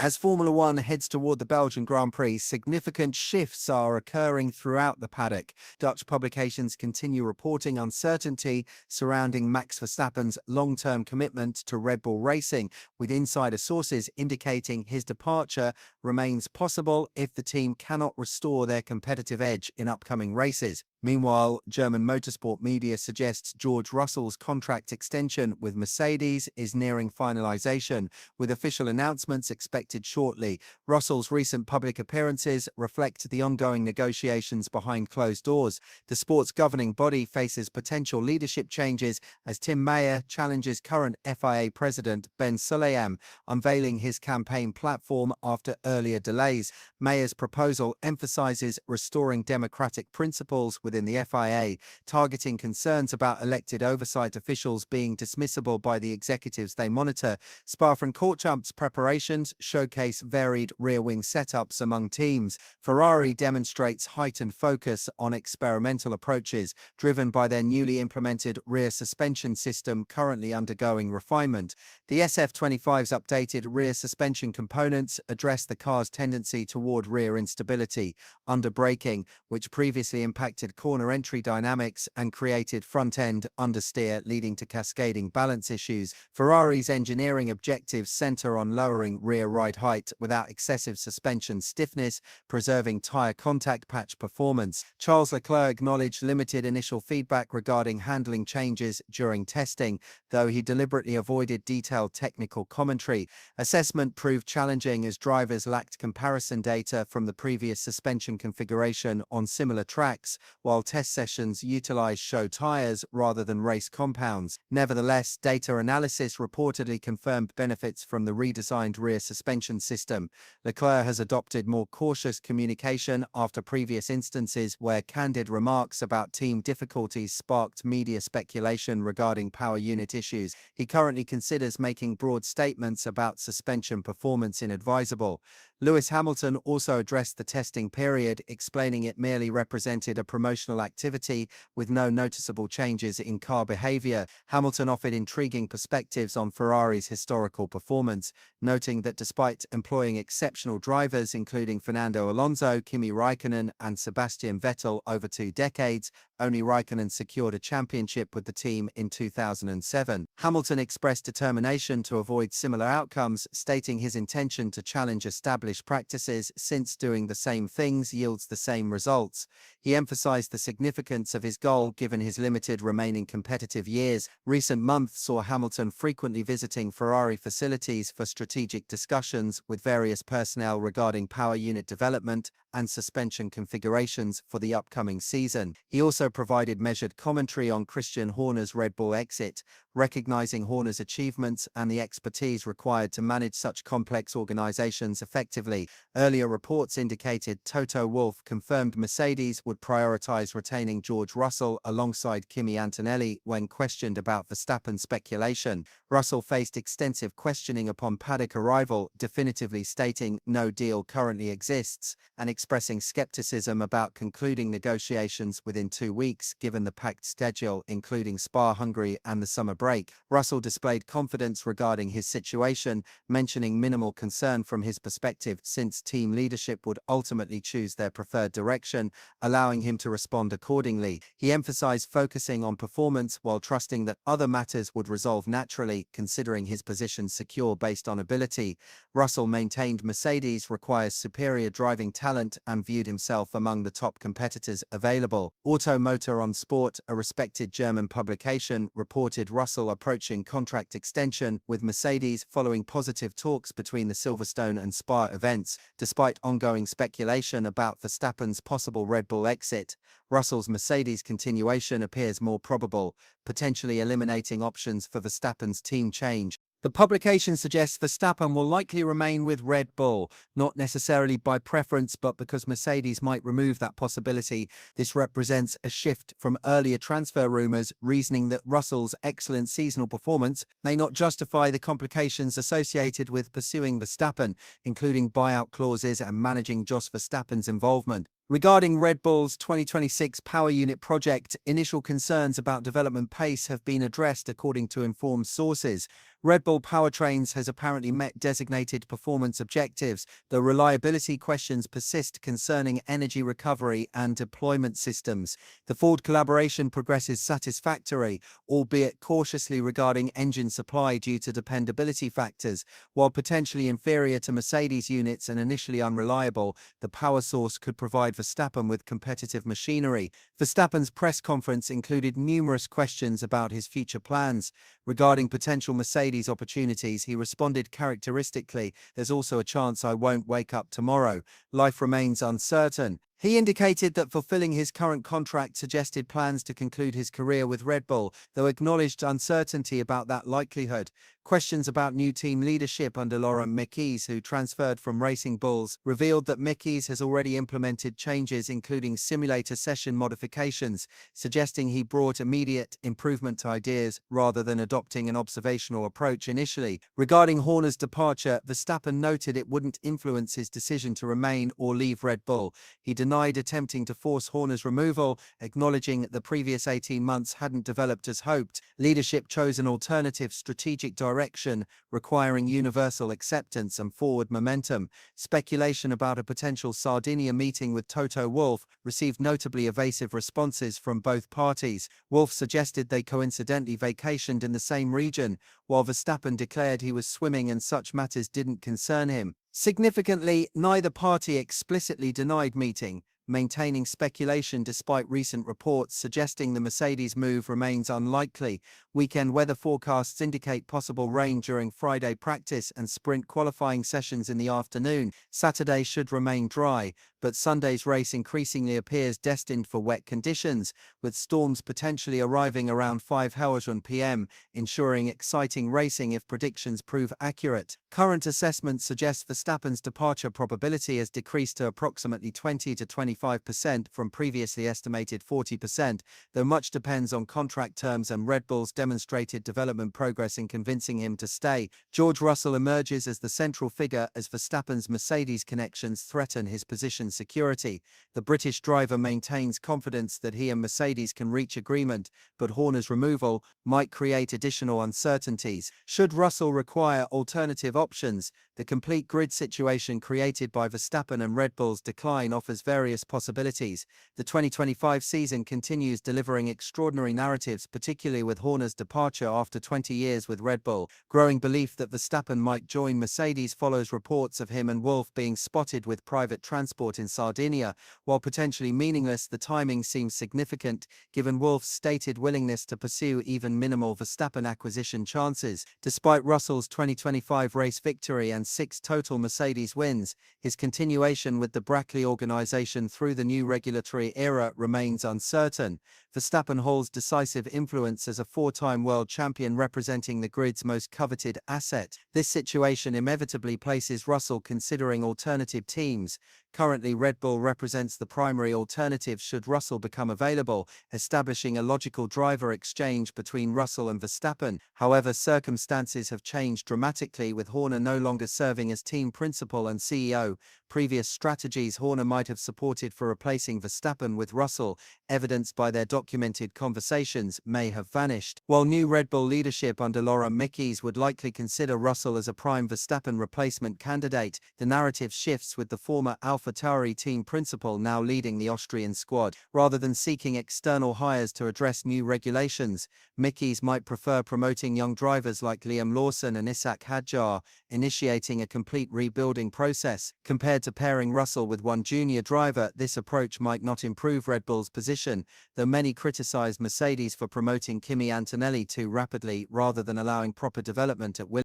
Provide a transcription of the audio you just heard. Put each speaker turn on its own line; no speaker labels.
As Formula One heads toward the Belgian Grand Prix, significant shifts are occurring throughout the paddock. Dutch publications continue reporting uncertainty surrounding Max Verstappen's long-term commitment to Red Bull Racing, with insider sources indicating his departure remains possible if the team cannot restore their competitive edge in upcoming races. Meanwhile, German motorsport media suggests George Russell's contract extension with Mercedes is nearing finalization, with official announcements expected shortly. Russell's recent public appearances reflect the ongoing negotiations behind closed doors. The sport's governing body faces potential leadership changes as Tim Mayer challenges current FIA president Ben Sulayem, unveiling his campaign platform after earlier delays. Mayer's proposal emphasizes restoring democratic principles within the FIA, targeting concerns about elected oversight officials being dismissible by the executives they monitor. Spa-Francorchamps preparations showcase varied rear-wing setups among teams. Ferrari demonstrates heightened focus on experimental approaches, driven by their newly implemented rear suspension system currently undergoing refinement. The SF25's updated rear suspension components address the car's tendency toward rear instability, under braking, which previously impacted corner entry dynamics and created front-end understeer, leading to cascading balance issues. Ferrari's engineering objectives center on lowering rear ride height without excessive suspension stiffness, preserving tire contact patch performance. Charles Leclerc acknowledged limited initial feedback regarding handling changes during testing, though he deliberately avoided detailed technical commentary. Assessment proved challenging as drivers lacked comparison data from the previous suspension configuration on similar tracks, while test sessions utilized show tires rather than race compounds. Nevertheless, data analysis reportedly confirmed benefits from the redesigned rear suspension system. Leclerc has adopted more cautious communication after previous instances where candid remarks about team difficulties sparked media speculation regarding power unit issues. He currently considers making broad statements about suspension performance inadvisable. Lewis Hamilton also addressed the testing period, explaining it merely represented a promotional activity with no noticeable changes in car behavior. Hamilton offered intriguing perspectives on Ferrari's historical performance, noting that despite employing exceptional drivers including Fernando Alonso, Kimi Raikkonen, and Sebastian Vettel over 2 decades, only Raikkonen secured a championship with the team in 2007. Hamilton expressed determination to avoid similar outcomes, stating his intention to challenge established practices since doing the same things yields the same results. He emphasized the significance of his goal given his limited remaining competitive years. Recent months saw Hamilton frequently visiting Ferrari facilities for strategic discussions with various personnel regarding power unit development and suspension configurations for the upcoming season. He also provided measured commentary on Christian Horner's Red Bull exit, recognizing Horner's achievements and the expertise required to manage such complex organizations effectively. Earlier reports indicated Toto Wolff confirmed Mercedes would prioritize retaining George Russell alongside Kimi Antonelli when questioned about Verstappen speculation. Russell faced extensive questioning upon paddock arrival, definitively stating no deal currently exists, and expressing skepticism about concluding negotiations within 2 weeks given the packed schedule, including Spa-Hungary and the summer break. Russell displayed confidence regarding his situation, mentioning minimal concern from his perspective since team leadership would ultimately choose their preferred direction, allowing him to respond accordingly. He emphasized focusing on performance while trusting that other matters would resolve naturally, considering his position secure based on ability. Russell maintained Mercedes requires superior driving talent and viewed himself among the top competitors available. Automotor on Sport, a respected German publication, reported Russell approaching contract extension with Mercedes following positive talks between the Silverstone and Spa events. Despite ongoing speculation about Verstappen's possible Red Bull exit, Russell's Mercedes continuation appears more probable, potentially eliminating options for Verstappen's team change. The publication suggests Verstappen will likely remain with Red Bull, not necessarily by preference but because Mercedes might remove that possibility. This represents a shift from earlier transfer rumors, reasoning that Russell's excellent seasonal performance may not justify the complications associated with pursuing Verstappen, including buyout clauses and managing Jos Verstappen's involvement. Regarding Red Bull's 2026 power unit project, initial concerns about development pace have been addressed according to informed sources. Red Bull powertrains has apparently met designated performance objectives, though reliability questions persist concerning energy recovery and deployment systems. The Ford collaboration progresses satisfactorily, albeit cautiously regarding engine supply due to dependability factors. While potentially inferior to Mercedes units and initially unreliable, the power source could provide Verstappen with competitive machinery. Verstappen's press conference included numerous questions about his future plans. Regarding potential Mercedes opportunities, he responded characteristically, "There's also a chance I won't wake up tomorrow. Life remains uncertain." He indicated that fulfilling his current contract suggested plans to conclude his career with Red Bull, though acknowledged uncertainty about that likelihood. Questions about new team leadership under Laurent Mekies, who transferred from Racing Bulls, revealed that Mekies has already implemented changes including simulator session modifications, suggesting he brought immediate improvement ideas rather than adopting an observational approach initially. Regarding Horner's departure, Verstappen noted it wouldn't influence his decision to remain or leave Red Bull. He denied attempting to force Horner's removal, acknowledging the previous 18 months hadn't developed as hoped. Leadership chose an alternative strategic direction, requiring universal acceptance and forward momentum. Speculation about a potential Sardinia meeting with Toto Wolff received notably evasive responses from both parties. Wolff suggested they coincidentally vacationed in the same region, while Verstappen declared he was swimming and such matters didn't concern him. Significantly, neither party explicitly denied meeting, maintaining speculation despite recent reports suggesting the Mercedes move remains unlikely. Weekend weather forecasts indicate possible rain during Friday practice and sprint qualifying sessions in the afternoon. Saturday should remain dry, but Sunday's race increasingly appears destined for wet conditions, with storms potentially arriving around 5:00 p.m., ensuring exciting racing if predictions prove accurate. Current assessments suggest Verstappen's departure probability has decreased to approximately 20 to 25% from previously estimated 40%, though much depends on contract terms and Red Bull's demonstrated development progress in convincing him to stay. George Russell emerges as the central figure as Verstappen's Mercedes connections threaten his position security. The British driver maintains confidence that he and Mercedes can reach agreement, but Horner's removal might create additional uncertainties. Should Russell require alternative options, the complete grid situation created by Verstappen and Red Bull's decline offers various possibilities. The 2025 season continues delivering extraordinary narratives, particularly with Horner's departure after 20 years with Red Bull. Growing belief that Verstappen might join Mercedes follows reports of him and Wolff being spotted with private transport in Sardinia. While potentially meaningless, the timing seems significant, given Wolff's stated willingness to pursue even minimal Verstappen acquisition chances. Despite Russell's 2025 race victory and 6 total Mercedes wins, his continuation with the Brackley organization through the new regulatory era remains uncertain. Verstappen holds decisive influence as a 4-time world champion representing the grid's most coveted asset. This situation inevitably places Russell considering alternative teams. Currently, Red Bull represents the primary alternative should Russell become available, establishing a logical driver exchange between Russell and Verstappen. However, circumstances have changed dramatically, with Horner no longer serving as team principal and CEO. Previous strategies Horner might have supported for replacing Verstappen with Russell, evidenced by their documented conversations, may have vanished. While new Red Bull leadership under Laurent Mekies would likely consider Russell as a prime Verstappen replacement candidate, the narrative shifts with the former AlphaTauri team principal now leading the Austrian squad. Rather than seeking external hires to address new regulations, Mekies might prefer promoting young drivers like Liam Lawson and Ishaq Hadjar, initiating a complete rebuilding process. Compared to pairing Russell with one junior driver, this approach might not improve Red Bull's position, though many criticized Mercedes for promoting Kimi Antonelli too rapidly rather than allowing proper development at Williams.